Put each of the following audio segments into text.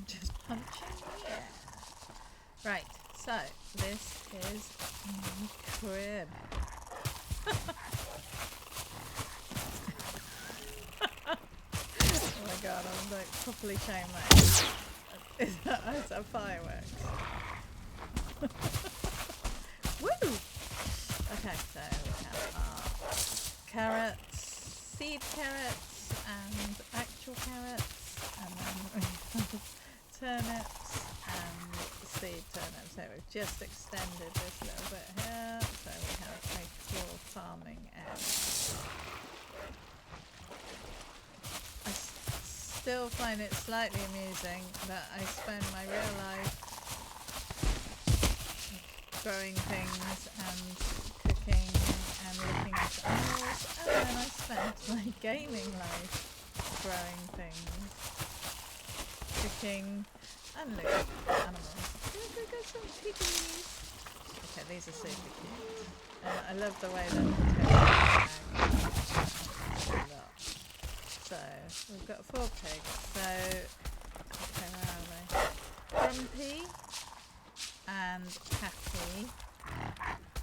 Just punching the air. Right, so this is my crib. Oh my god, I'm like properly showing my age. Is that fireworks? Woo! Okay, so we have our carrots, seed carrots, and actual carrots, and then we have turnips and seed turnips. So we've just extended this little bit here, so we have a cool farming area. I still find it slightly amusing that I spend my real life growing things and cooking and looking after animals, and then I spent my gaming life growing things, cooking and looking at animals. Look, I got some piggies. Okay, these are super cute. And I love the way that so we've got 4 pigs. So okay, where are they? Grumpy and Happy.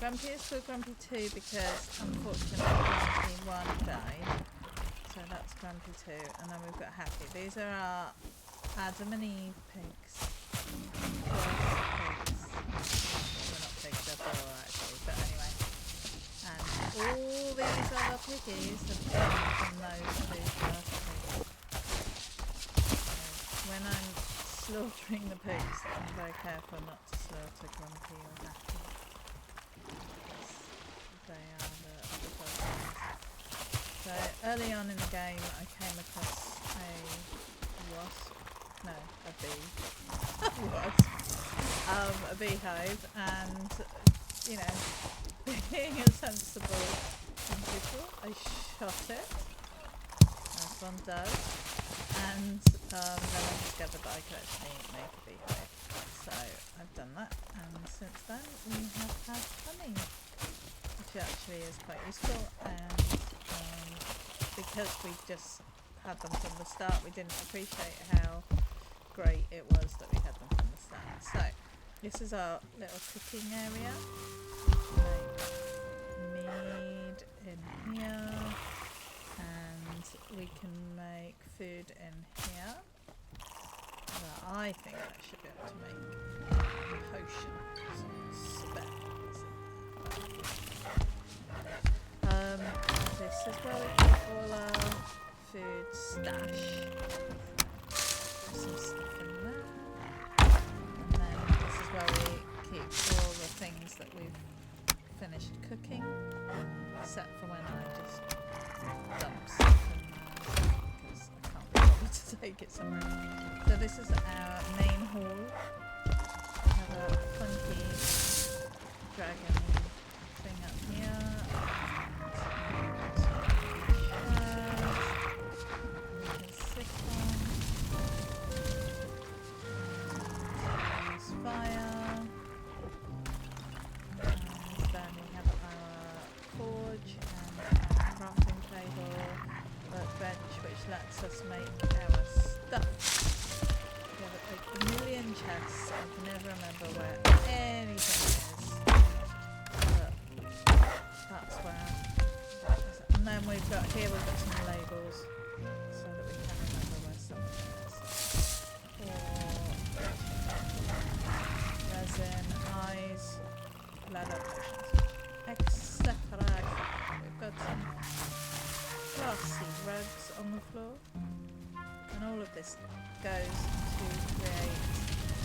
Grumpy is called Grumpy 2 because unfortunately Grumpy 1 died. So that's Grumpy 2, and then we've got Happy. These are our Adam and Eve pigs. They're not pigs, they're boar actually, but anyway. And all these other piggies have come from those 2 first pigs. So when I'm slaughtering the pigs, I'm very careful not to slaughter Grumpy or Happy. They are the first ones. So early on in the game I came across a wasp. No, a bee. A beehive, and you know, being a sensible individual, I shot it. Nice one does. And then I discovered that I could actually make a beehive. So I've done that, and since then we have had honey, which actually is quite useful, and because we just had them from the start, we didn't appreciate how great it was that we had them from the start. So this is our little cooking area. Make mead in here, and we can make food in here. Well, I think I should be able to make potions, spells. This is where we put all our food stash. There's some stuff in there. And then this is where we keep all the things that we've finished cooking, except for when I just dump stuff in there because I can't be bothered to take it somewhere else. So this is our main hall. We have a funky dragon thing up here. Lets us make our stuff. We have a million chests. I can never remember where anything is. But that's where that is. And then we've got some labels so that we can remember where something is. Or resin, eyes, leather potions, etc. We've got some glassy rugs on the floor, and all of this goes to create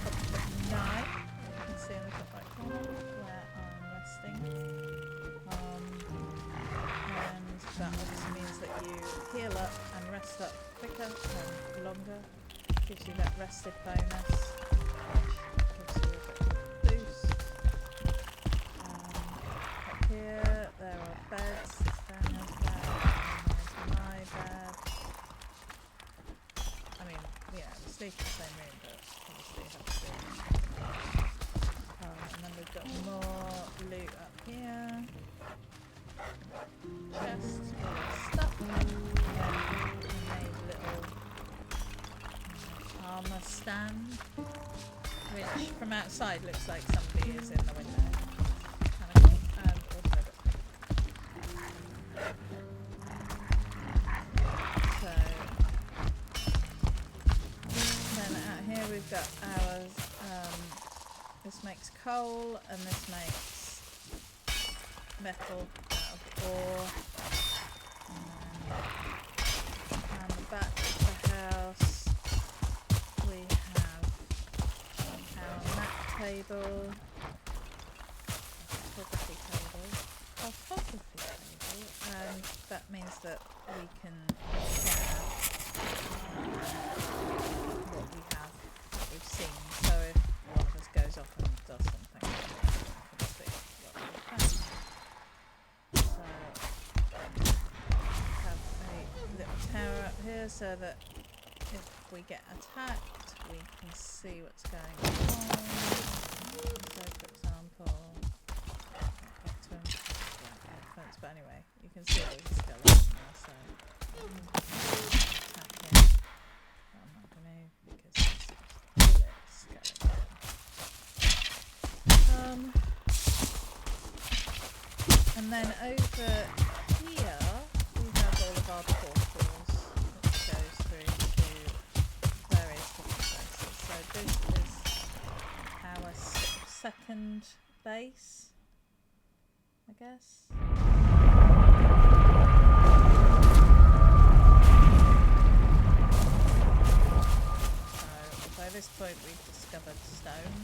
comfort 9. You can see in the top right corner where I'm resting, and that obviously means that you heal up and rest up quicker and longer. Gives you that rested bonus, which gives you a bit of a boost. Up here there are beds. Daniel's bed. My bed. I mean, yeah, we sleep in the same room, but obviously you have to do it. And then we've got more loot up here. Chest full of stuff. And then we made little armour stand, which from outside looks like somebody is in the window. Kind of cool. And also so then out here we've got our this makes coal and this makes metal out of ore. And the back of the house we have our map table, photography table, and that means that we can share what we have, what we've seen. So if one of us goes off and does something, we can see what we've found. So have a little tower up here so that if we get attacked we can see what's going on. So for example, back to elephants, but anyway, you can see there's a skeleton there, so attack him. I'm not going to because it's just a skeleton. And then over here we have all of our portals which goes through to various different places. So this is our second base, I guess. So by this point we've discovered stone.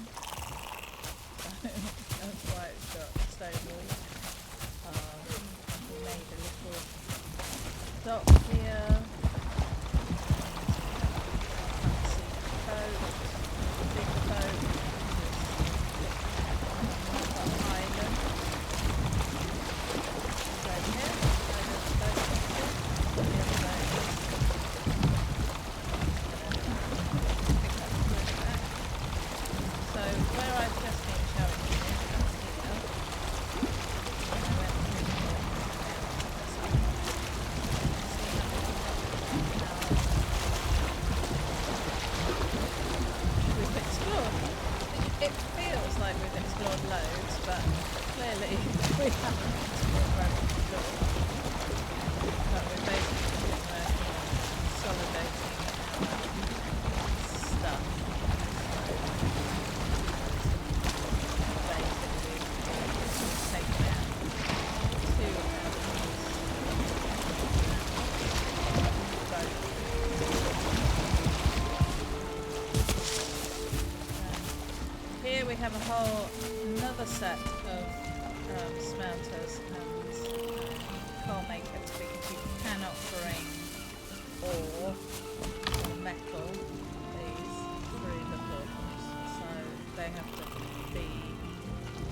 That's why it's got stone walls. We made a little dock here. Fancy boat, big boat. Another island. So here, island boat. The other boat. So where I've just been showing you here, we've explored. It feels like we've explored loads, but clearly we haven't explored very much at all. But we've basically been working on consolidating our stuff. Basically, we've taken out 2 here we have another set of smelters and coal makers because you cannot bring ore or metal these through the portals, so they have to be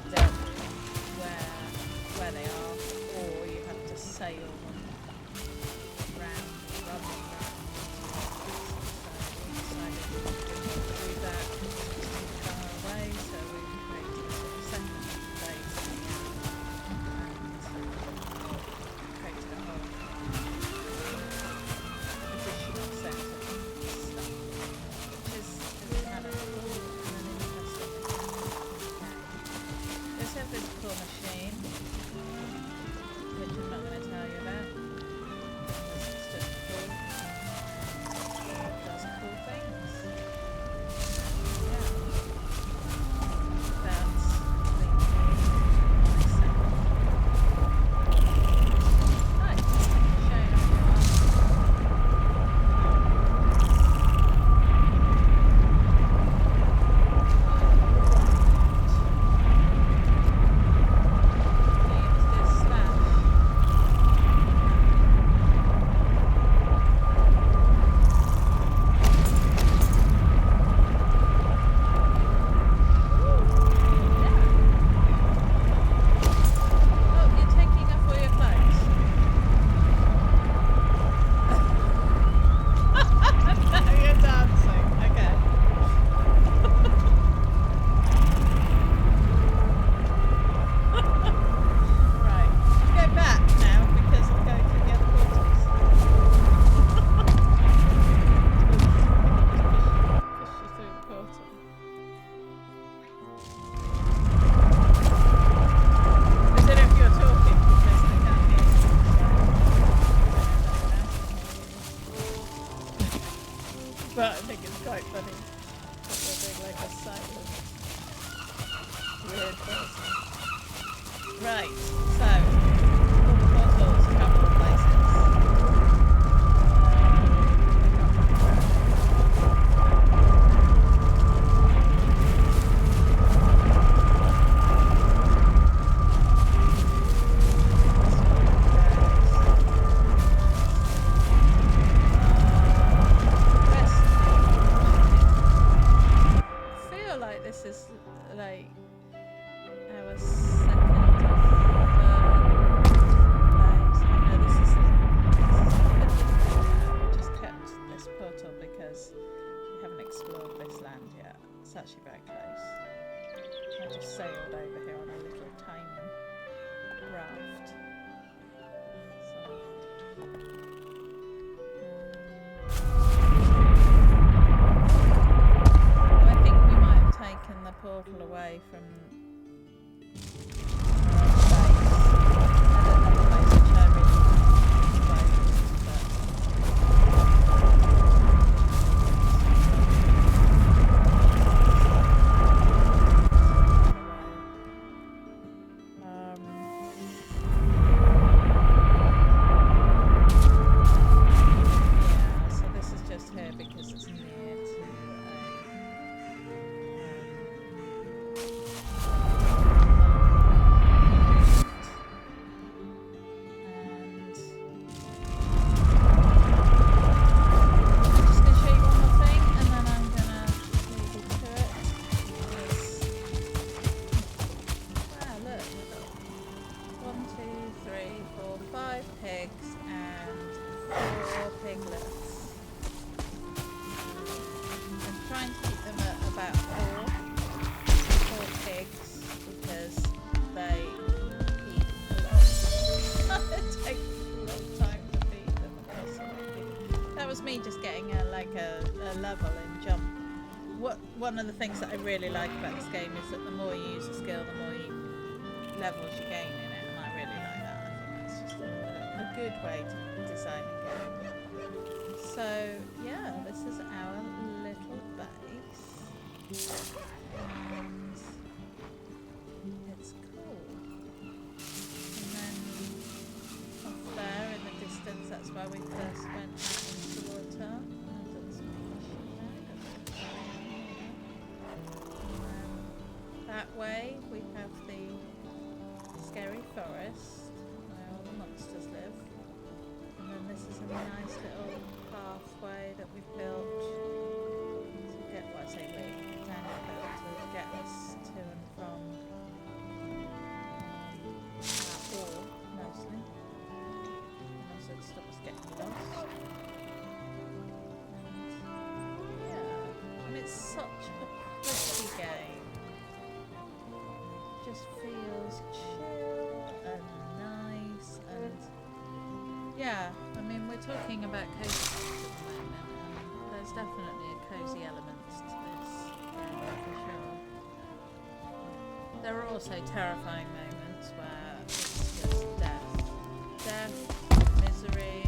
dealt with where they are, or you have to sail them round, run them round. So we decided we didn't do that. Away, so we created a sort of second base and created a whole additional set of stuff, which is kind of cool and an interesting game. There's a physical machine, which I'm not going to tell you about because it's just cool. It does cool things. Yeah. That's Right, so portals travel places. I feel like this is like our second or third place. No, this is we just kept this portal because we haven't explored this land yet. It's actually very close. I just sailed over here on a little tiny raft. I think we might have taken the portal away from one of the things that I really like about this game is that the more you use a skill, the more levels you gain in it, and I really like that. I think that's just a good way to design a game. So yeah, this is our little base, and it's cool. And then off there in the distance, that's where we first went out into the water. That way we have the scary forest where all the monsters live, and then this is a nice little pathway that we've built to get, well, I say we, Daniel built to get us to and from our ore mostly, and also to stop us getting lost. And yeah, and it's such a pretty game. Just feels chill and nice, and yeah, I mean, we're talking about cozy games at the moment, and there's definitely a cozy element to this game for sure. There are also terrifying moments where it's just death, misery,